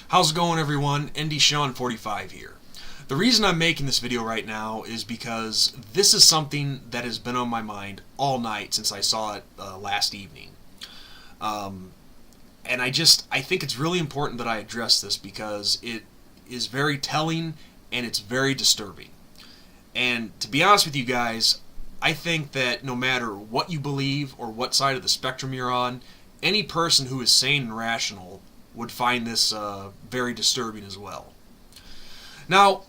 How's it going, everyone? ND Sean 45 here. The reason I'm making this video right now is because this is something that has been on my mind all night since I saw it last evening. And I think it's really important that I address this because it is very telling and it's very disturbing. And to be honest with you guys, I think that no matter what you believe or what side of the spectrum you're on, any person who is sane and rational would find this very disturbing as well. Now,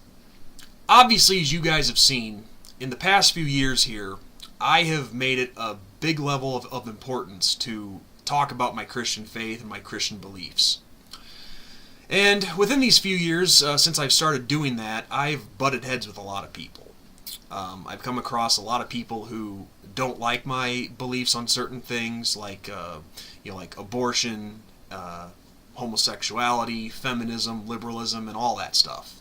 obviously, as you guys have seen, in the past few years here, I have made it a big level of importance to talk about my Christian faith and my Christian beliefs. And within these few years, since I've started doing that, I've butted heads with a lot of people. I've come across a lot of people who don't like my beliefs on certain things, like abortion, homosexuality, feminism, liberalism, and all that stuff.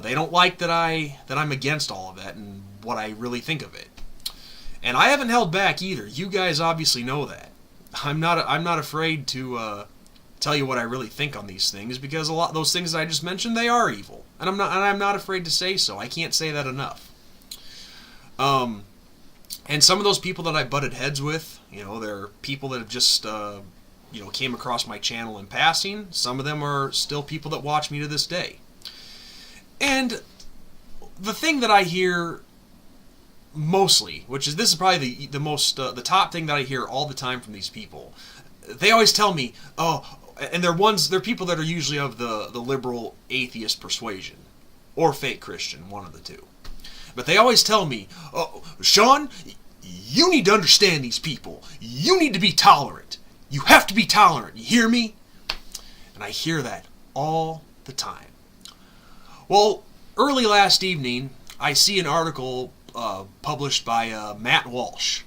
They don't like that I'm against all of that and what I really think of it. And I haven't held back either. You guys obviously know that. I'm not afraid to tell you what I really think on these things, because a lot of those things that I just mentioned, they are evil, and I'm not afraid to say so. I can't say that enough. And some of those people that I butted heads with, they're people that have just came across my channel in passing. Some of them are still people that watch me to this day. And the thing that I hear mostly, this is probably the top thing that I hear all the time from these people, they always tell me, and they're people that are usually of the liberal atheist persuasion, or fake Christian, one of the two. But they always tell me, Sean, you need to understand these people. You need to be tolerant. You have to be tolerant. You hear me? And I hear that all the time. Well, early last evening, I see an article published by Matt Walsh.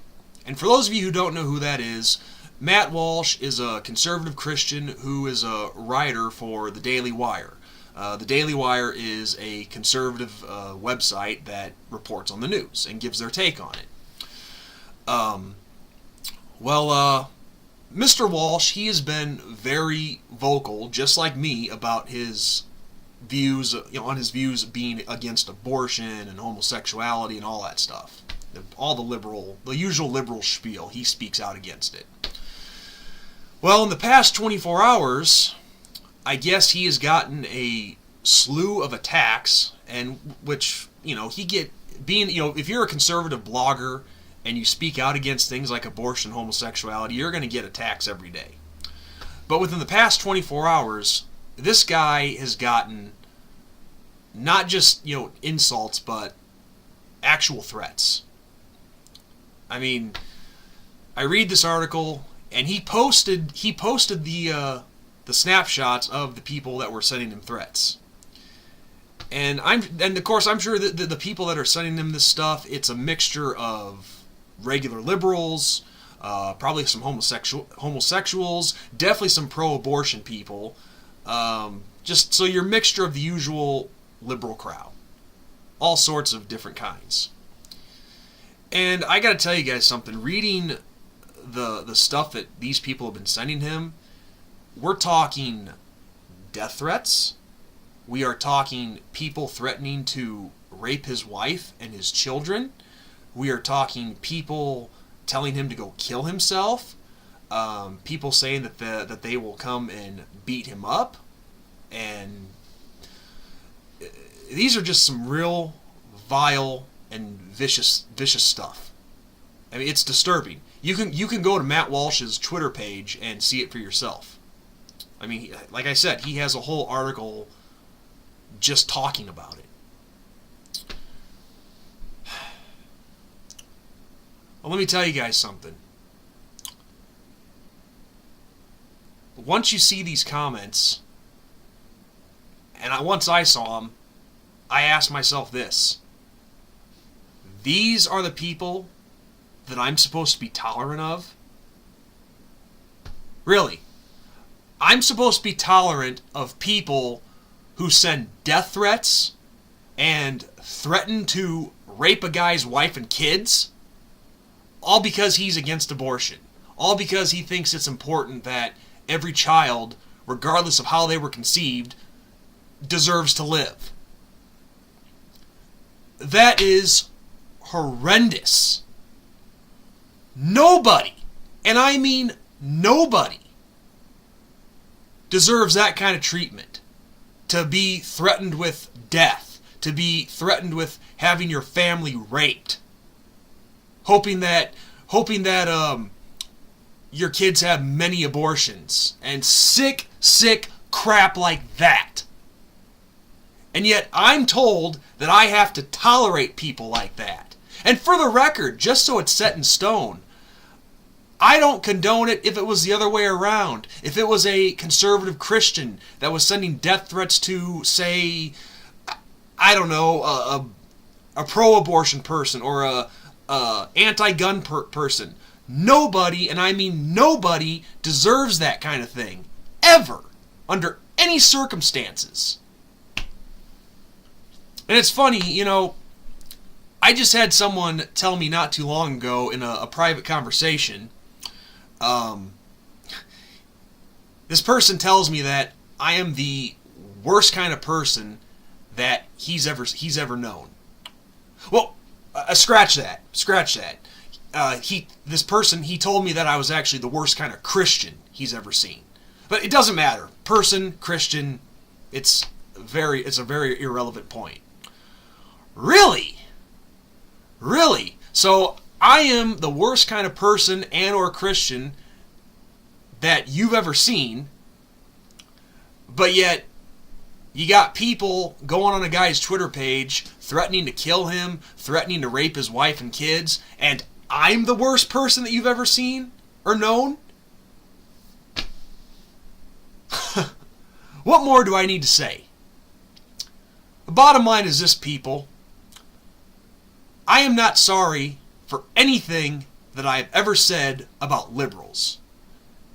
And for those of you who don't know who that is, Matt Walsh is a conservative Christian who is a writer for the Daily Wire. The Daily Wire is a conservative website that reports on the news and gives their take on it. Mr. Walsh, he has been very vocal, just like me, about his views, being against abortion and homosexuality and all that stuff. All the usual liberal spiel, he speaks out against it. Well, in the past 24 hours, I guess he has gotten a slew of attacks, and if you're a conservative blogger and you speak out against things like abortion, homosexuality, you're going to get attacks every day. But within the past 24 hours, this guy has gotten not just, insults, but actual threats. I mean, I read this article, and he posted the snapshots of the people that were sending him threats. And of course I'm sure that the people that are sending him this stuff, it's a mixture of regular liberals, probably some homosexuals, definitely some pro-abortion people, just so you're a mixture of the usual liberal crowd, all sorts of different kinds. And I gotta tell you guys something, reading the stuff that these people have been sending him, we're talking death threats. We are talking people threatening to rape his wife and his children. We are talking people telling him to go kill himself. People saying that they will come and beat him up. And these are just some real vile and vicious stuff. I mean, it's disturbing. You can go to Matt Walsh's Twitter page and see it for yourself. I mean, like I said, he has a whole article just talking about it. Well, let me tell you guys something. Once you see these comments, and once I saw them, I asked myself this: these are the people that I'm supposed to be tolerant of? Really? I'm supposed to be tolerant of people who send death threats and threaten to rape a guy's wife and kids, all because he's against abortion, all because he thinks it's important that every child, regardless of how they were conceived, deserves to live. That is horrendous. Nobody, and I mean nobody, deserves that kind of treatment. To be threatened with death, to be threatened with having your family raped, hoping that your kids have many abortions, and sick crap like that. And yet I'm told that I have to tolerate people like that. And for the record, just so it's set in stone, I don't condone it if it was the other way around. If it was a conservative Christian that was sending death threats to, say, I don't know, a pro-abortion person or a anti-gun person. Nobody, and I mean nobody, deserves that kind of thing. Ever. Under any circumstances. And it's funny, you know, I just had someone tell me not too long ago in a private conversation, this person tells me that I am the worst kind of person that he's ever known. Well, scratch that. This person told me that I was actually the worst kind of Christian he's ever seen. But it doesn't matter. Person, Christian, it's a very irrelevant point. Really? So I am the worst kind of person and or Christian that you've ever seen, but yet you got people going on a guy's Twitter page threatening to kill him, threatening to rape his wife and kids, and I'm the worst person that you've ever seen or known? What more do I need to say? The bottom line is this, people. I am not sorry for anything that I have ever said about liberals.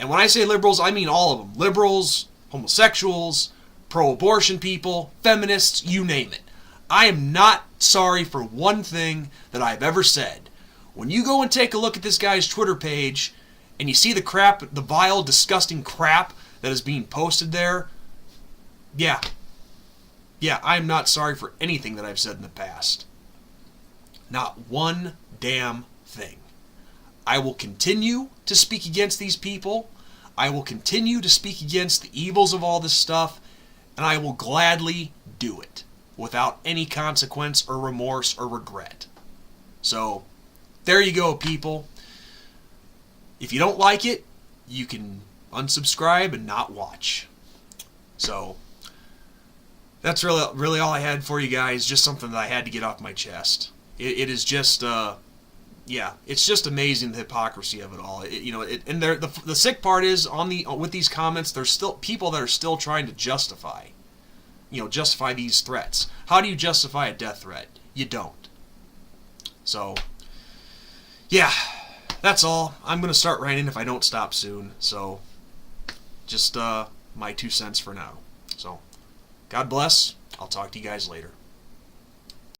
And when I say liberals, I mean all of them. Liberals, homosexuals, pro-abortion people, feminists, you name it. I am not sorry for one thing that I've ever said. When you go and take a look at this guy's Twitter page and you see the crap, the vile, disgusting crap that is being posted there, yeah, I am not sorry for anything that I've said in the past. Not one damn thing. I will continue to speak against these people. I will continue to speak against the evils of all this stuff, and I will gladly do it without any consequence or remorse or regret. So, there you go, people. If you don't like it, you can unsubscribe and not watch. So, that's really all I had for you guys. Just something that I had to get off my chest. It is just, it's just amazing the hypocrisy of it all. And the sick part is with these comments, there's still people that are still trying to justify these threats. How do you justify a death threat? You don't. So, yeah, that's all. I'm gonna start ranting if I don't stop soon. So, just my 2 cents for now. So, God bless. I'll talk to you guys later.